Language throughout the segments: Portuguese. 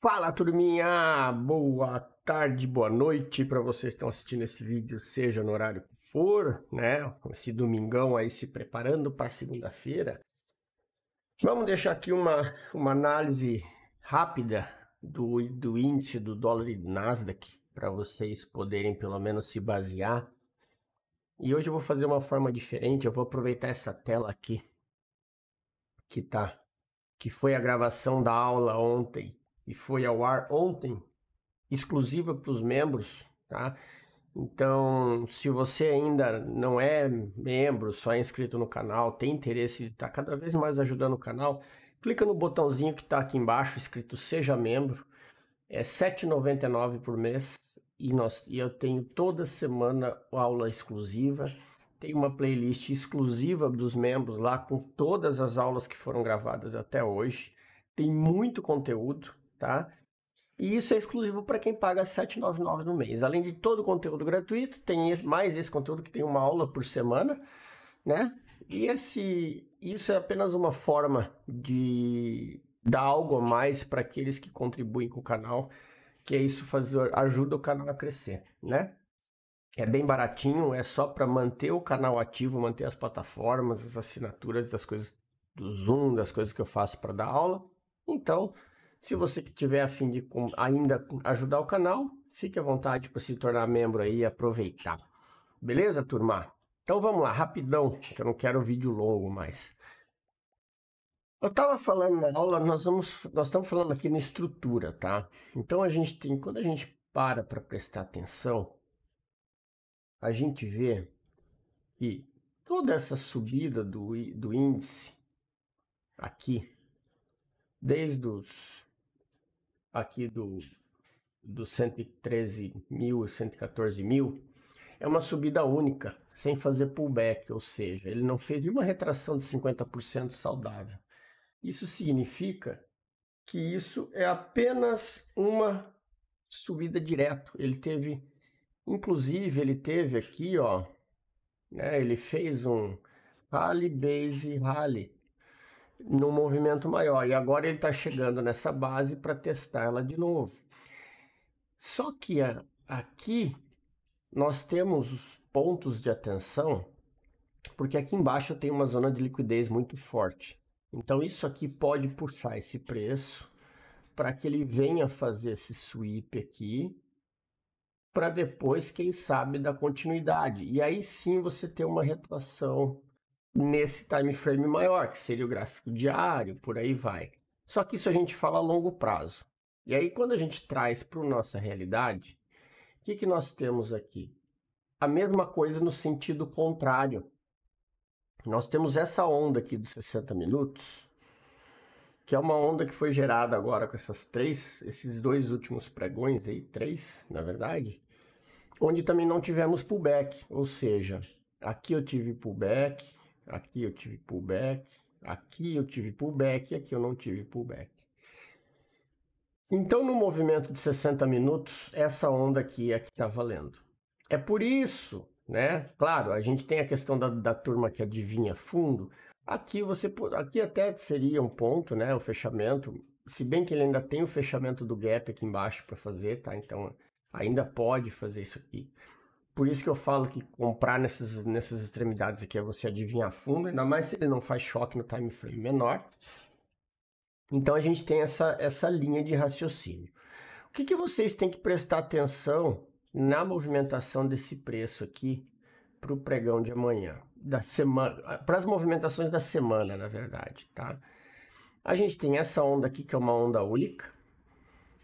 Fala, turminha! Boa tarde, boa noite para vocês que estão assistindo esse vídeo, seja no horário que for, né? Esse domingão aí se preparando para segunda-feira. Vamos deixar aqui uma análise rápida do índice do dólar e do Nasdaq para vocês poderem pelo menos se basear. E hoje eu vou fazer uma forma diferente, eu vou aproveitar essa tela aqui que foi a gravação da aula ontem e foi ao ar ontem, exclusiva para os membros, tá? Então, se você ainda não é membro, só é inscrito no canal, tem interesse de estar cada vez mais ajudando o canal, clica no botãozinho que está aqui embaixo, escrito Seja Membro. É R$ 7,99 por mês e eu tenho toda semana aula exclusiva. Tem uma playlist exclusiva dos membros lá com todas as aulas que foram gravadas até hoje. Tem muito conteúdo, tá? E isso é exclusivo para quem paga R$ 7,99 no mês. Além de todo o conteúdo gratuito, tem mais esse conteúdo que tem uma aula por semana, né? E isso é apenas uma forma de dar algo a mais para aqueles que contribuem com o canal, que é isso ajuda o canal a crescer, né? É bem baratinho, é só para manter o canal ativo, manter as plataformas, as assinaturas, as coisas do Zoom, das coisas que eu faço para dar aula. Então, se você que tiver a fim de ainda ajudar o canal, fique à vontade para se tornar membro aí e aproveitar. Beleza, turma? Então vamos lá, rapidão, que eu não quero vídeo longo mais. Eu estava falando na aula, nós estamos falando aqui na estrutura, tá? Então quando a gente para prestar atenção, a gente vê que toda essa subida do índice aqui, desde aqui do 113 mil, 114 mil, é uma subida única, sem fazer pullback, ou seja, ele não fez nenhuma retração de 50% saudável. Isso significa que isso é apenas uma subida direto. Inclusive, ele teve aqui, ó, né, ele fez um rally, base, rally, num movimento maior. E agora ele está chegando nessa base para testar ela de novo. Só que aqui nós temos os pontos de atenção, porque aqui embaixo tem uma zona de liquidez muito forte. Então isso aqui pode puxar esse preço para que ele venha fazer esse sweep aqui, para depois, quem sabe, dar continuidade. E aí sim você ter uma retração nesse time frame maior, que seria o gráfico diário, por aí vai. Só que isso a gente fala a longo prazo. E aí quando a gente traz para a nossa realidade, o que nós temos aqui? A mesma coisa no sentido contrário. Nós temos essa onda aqui dos 60 minutos, que é uma onda que foi gerada agora com esses dois últimos pregões aí, 3, na verdade, onde também não tivemos pullback, ou seja, aqui eu tive pullback, aqui eu tive pullback, aqui eu tive pullback e aqui eu não tive pullback. Então, no movimento de 60 minutos, essa onda aqui é que está valendo. É por isso, né? Claro, a gente tem a questão da turma que adivinha fundo. Aqui até seria um ponto, né? O fechamento, se bem que ele ainda tem o fechamento do gap aqui embaixo para fazer, tá? Então, ainda pode fazer isso aqui. Por isso que eu falo que comprar nessas extremidades aqui é você adivinhar fundo, ainda mais se ele não faz choque no time frame menor. Então a gente tem essa linha de raciocínio. O que vocês têm que prestar atenção na movimentação desse preço aqui para o pregão de amanhã, da semana, para as movimentações da semana, na verdade, tá? A gente tem essa onda aqui que é uma onda única,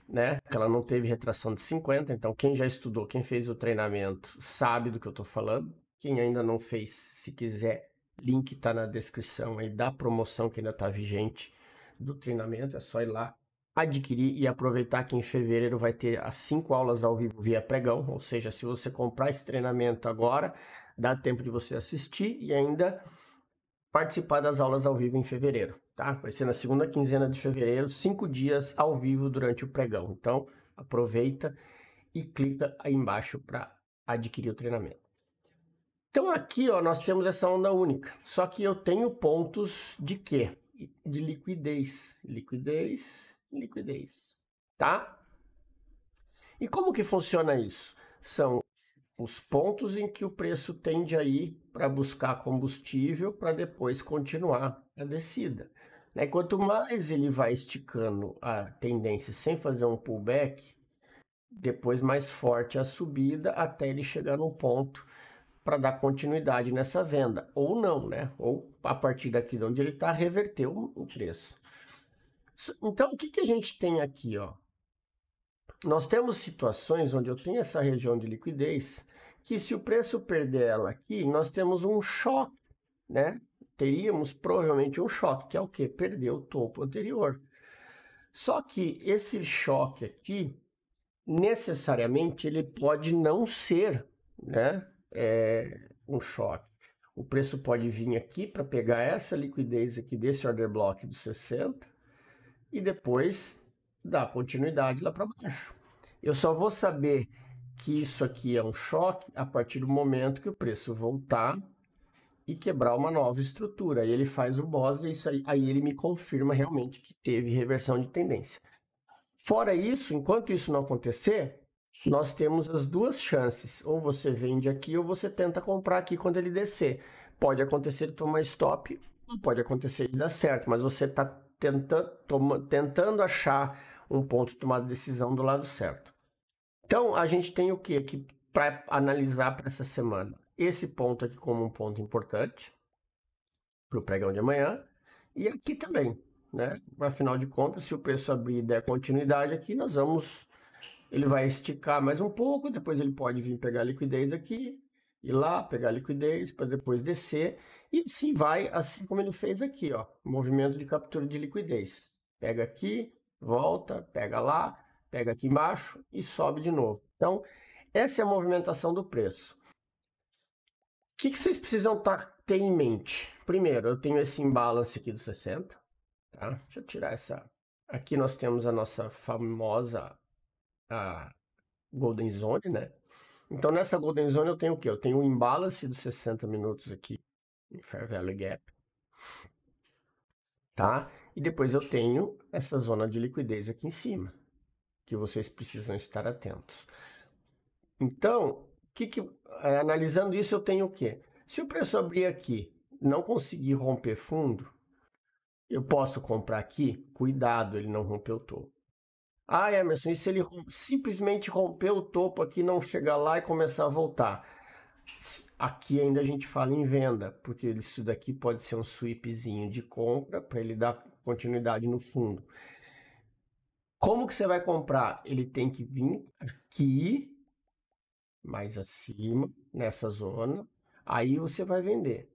né? Que ela não teve retração de 50, então quem já estudou, quem fez o treinamento, sabe do que eu estou falando. Quem ainda não fez, se quiser, link está na descrição aí da promoção que ainda está vigente do treinamento, é só ir lá adquirir e aproveitar que em fevereiro vai ter as 5 aulas ao vivo via pregão, ou seja, se você comprar esse treinamento agora, dá tempo de você assistir e ainda participar das aulas ao vivo em fevereiro, tá? Vai ser na segunda quinzena de fevereiro, 5 dias ao vivo durante o pregão. Então, aproveita e clica aí embaixo para adquirir o treinamento. Então aqui, ó, nós temos essa onda única, só que eu tenho pontos de quê? De liquidez, liquidez, liquidez. tá? E como que funciona isso? São os pontos em que o preço tende a ir para buscar combustível para depois continuar a descida. Né? Quanto mais ele vai esticando a tendência sem fazer um pullback, depois mais forte a subida até ele chegar num ponto para dar continuidade nessa venda, ou não, né? Ou a partir daqui de onde ele está, reverter o preço. Então, o que a gente tem aqui, ó? Nós temos situações onde eu tenho essa região de liquidez, que se o preço perder ela aqui, nós temos um choque, né? Teríamos provavelmente um choque, que é o quê? Perder o topo anterior. Só que esse choque aqui, necessariamente, ele pode não ser, né? Um choque. O preço pode vir aqui para pegar essa liquidez aqui desse order block do 60 e depois dar continuidade lá para baixo. Eu só vou saber que isso aqui é um choque a partir do momento que o preço voltar e quebrar uma nova estrutura. Aí ele faz o BOS e isso aí ele me confirma realmente que teve reversão de tendência. Fora isso, enquanto isso não acontecer, nós temos as duas chances. Ou você vende aqui ou você tenta comprar aqui quando ele descer. Pode acontecer de tomar stop, ou pode acontecer de dar certo, mas você está tentando achar um ponto de tomada de decisão do lado certo. Então, a gente tem o que aqui para analisar para essa semana? Esse ponto aqui como um ponto importante para o pregão de amanhã e aqui também, né? Afinal de contas, se o preço abrir e der continuidade aqui, ele vai esticar mais um pouco, depois ele pode vir pegar a liquidez aqui, ir lá, pegar a liquidez para depois descer e assim vai, assim como ele fez aqui, ó, movimento de captura de liquidez. Pega aqui, volta, pega lá, pega aqui embaixo e sobe de novo. Então, essa é a movimentação do preço. O que vocês precisam ter em mente? Primeiro, eu tenho esse imbalance aqui do 60, tá? Deixa eu tirar essa. Aqui nós temos a nossa famosa Golden Zone, né? Então, nessa Golden Zone eu tenho o quê? Eu tenho o imbalance dos 60 minutos aqui, em Fair Value Gap, tá? E depois eu tenho essa zona de liquidez aqui em cima, que vocês precisam estar atentos. Então, analisando isso, eu tenho o quê? Se o preço abrir aqui, não conseguir romper fundo, eu posso comprar aqui, cuidado, ele não romper o topo. Ah, Emerson, e se ele simplesmente romper o topo aqui, não chegar lá e começar a voltar? Aqui ainda a gente fala em venda, porque isso daqui pode ser um sweepzinho de compra para ele dar continuidade no fundo. Como que você vai comprar? Ele tem que vir aqui, mais acima, nessa zona, aí você vai vender.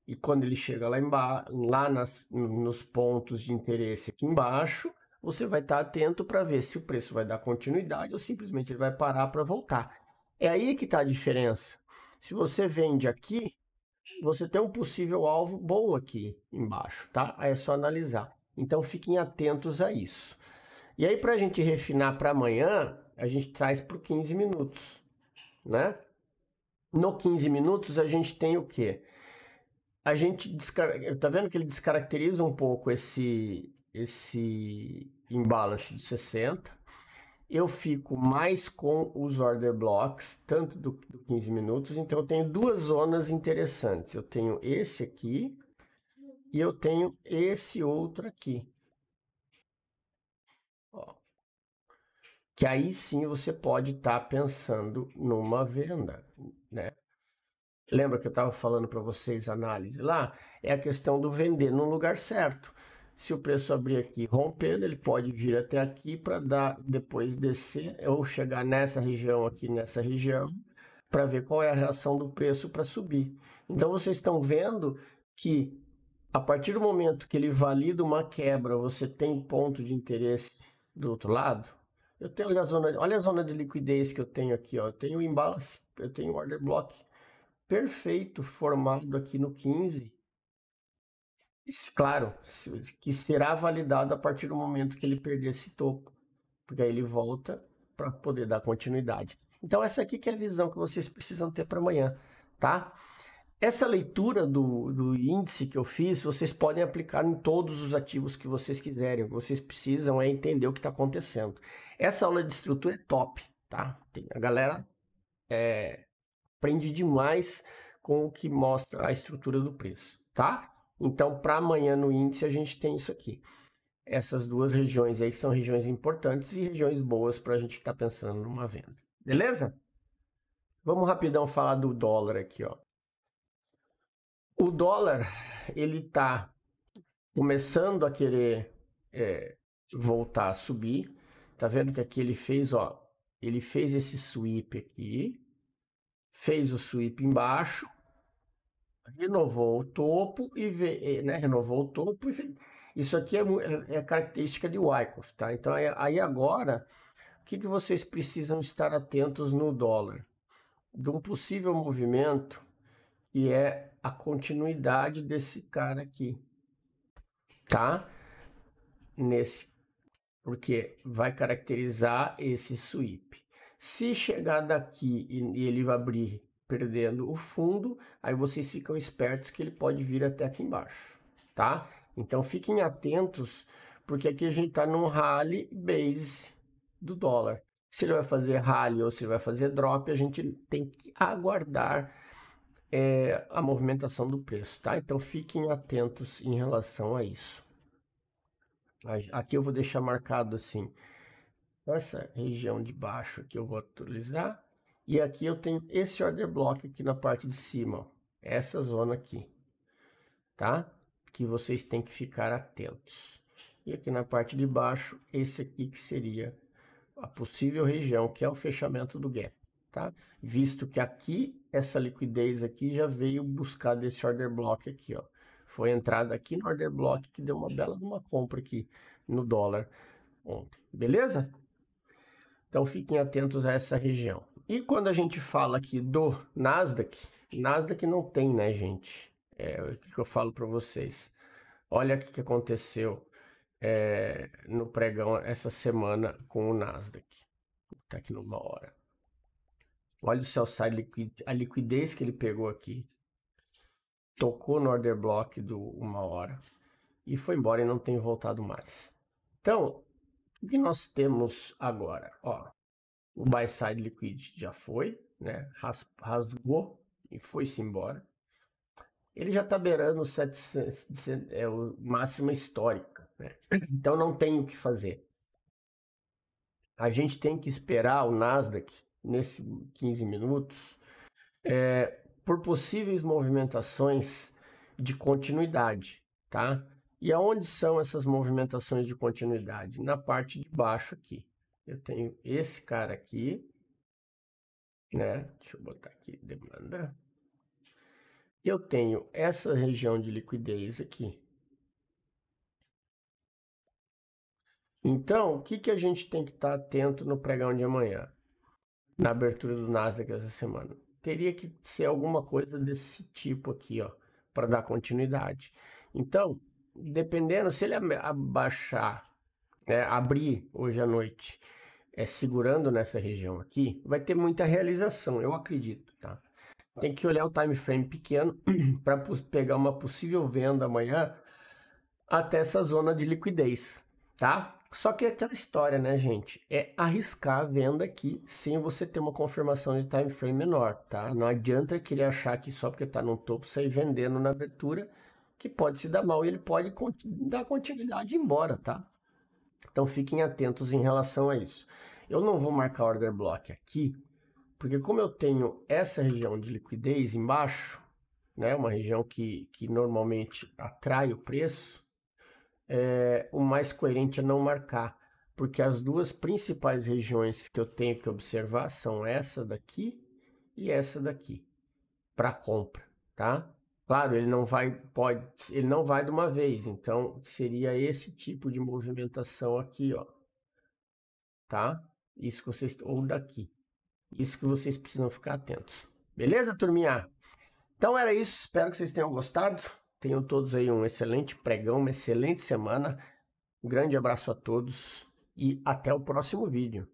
E quando ele chega lá nos pontos de interesse aqui embaixo, você vai estar atento para ver se o preço vai dar continuidade ou simplesmente ele vai parar para voltar. É aí que está a diferença. Se você vende aqui, você tem um possível alvo bom aqui embaixo, tá? Aí é só analisar. Então fiquem atentos a isso. E aí, para a gente refinar para amanhã, a gente traz para 15 minutos, né? No 15 minutos a gente tem o quê? A gente tá vendo que ele descaracteriza um pouco esse imbalance de 60. Eu fico mais com os order blocks, tanto do 15 minutos, então eu tenho duas zonas interessantes. Eu tenho esse aqui e eu tenho esse outro aqui. Ó. Que aí sim você pode estar pensando numa venda, né? Lembra que eu estava falando para vocês análise lá? É a questão do vender no lugar certo. Se o preço abrir aqui rompendo, ele pode vir até aqui para depois descer ou chegar nessa região aqui, nessa região, para ver qual é a reação do preço para subir. Então vocês estão vendo que a partir do momento que ele valida uma quebra, você tem ponto de interesse do outro lado. Eu tenho olha a zona de liquidez que eu tenho aqui, ó. Eu tenho o imbalance, eu tenho o order block perfeito formado aqui no 15. Claro, que será validado a partir do momento que ele perder esse topo, porque aí ele volta para poder dar continuidade. Então essa aqui que é a visão que vocês precisam ter para amanhã, tá? Essa leitura do índice que eu fiz, vocês podem aplicar em todos os ativos que vocês quiserem. O que vocês precisam é entender o que está acontecendo. Essa aula de estrutura é top, tá? A galera aprende demais com o que mostra a estrutura do preço, tá? Então, para amanhã no índice, a gente tem isso aqui. Essas duas regiões aí são regiões importantes e regiões boas para a gente estar pensando numa venda. Beleza? Vamos rapidão falar do dólar aqui, ó. O dólar, ele tá começando a querer voltar a subir. Tá vendo que aqui ele fez, ó, ele fez esse sweep aqui, fez o sweep embaixo, renovou o topo e renovou o topo e isso aqui é característica de Wyckoff, tá? Então aí agora, o que vocês precisam estar atentos no dólar? De um possível movimento que é a continuidade desse cara aqui, tá? Porque vai caracterizar esse sweep. Se chegar daqui e ele vai abrir perdendo o fundo, aí vocês ficam espertos que ele pode vir até aqui embaixo, tá? Então fiquem atentos, porque aqui a gente está num rally base do dólar. Se ele vai fazer rally ou se ele vai fazer drop, a gente tem que aguardar a movimentação do preço, tá? Então fiquem atentos em relação a isso. Aqui eu vou deixar marcado assim, essa região de baixo que eu vou atualizar, e aqui eu tenho esse order block aqui na parte de cima, ó, essa zona aqui, tá? Que vocês têm que ficar atentos. E aqui na parte de baixo, esse aqui que seria a possível região, que é o fechamento do gap, tá? Visto que aqui, essa liquidez aqui já veio buscar desse order block aqui, ó. Foi entrada aqui no order block que deu uma bela de uma compra aqui no dólar ontem, beleza? Então fiquem atentos a essa região. E quando a gente fala aqui do Nasdaq, Nasdaq não tem, né, gente? O que eu falo para vocês. Olha o que aconteceu no pregão essa semana com o Nasdaq. Tá aqui numa hora. Olha o sell side a liquidez que ele pegou aqui. Tocou no order block do 1 hora e foi embora e não tem voltado mais. Então, o que nós temos agora? Ó, o buy side liquidity já foi, né? Rasgou e foi-se embora. Ele já está beirando 700, o máxima histórica, né? Então não tem o que fazer. A gente tem que esperar o Nasdaq nesse 15 minutos por possíveis movimentações de continuidade, tá? E aonde são essas movimentações de continuidade? Na parte de baixo aqui. Eu tenho esse cara aqui, né? Deixa eu botar aqui, demanda. Eu tenho essa região de liquidez aqui. Então, o que a gente tem que estar atento no pregão de amanhã? Na abertura do Nasdaq essa semana. Teria que ser alguma coisa desse tipo aqui, ó, para dar continuidade. Então, dependendo, se ele abaixar, abrir hoje à noite, segurando nessa região aqui, vai ter muita realização, eu acredito, tá? Tem que olhar o time frame pequeno para pegar uma possível venda amanhã até essa zona de liquidez, tá? Só que é aquela história, né, gente? É arriscar a venda aqui sem você ter uma confirmação de time frame menor, tá? Não adianta querer achar que só porque tá no topo sair vendendo na abertura, que pode se dar mal e ele pode dar continuidade e ir embora, tá? Então fiquem atentos em relação a isso. Eu não vou marcar order block aqui, porque como eu tenho essa região de liquidez embaixo, né, uma região que normalmente atrai o preço, o mais coerente é não marcar, porque as duas principais regiões que eu tenho que observar são essa daqui e essa daqui, para compra, tá? Claro, ele não vai de uma vez, então seria esse tipo de movimentação aqui, ó, tá? Isso que vocês, ou daqui, isso que vocês precisam ficar atentos, beleza, turminha? Então era isso, espero que vocês tenham gostado. Tenham todos aí um excelente pregão, uma excelente semana. Um grande abraço a todos e até o próximo vídeo.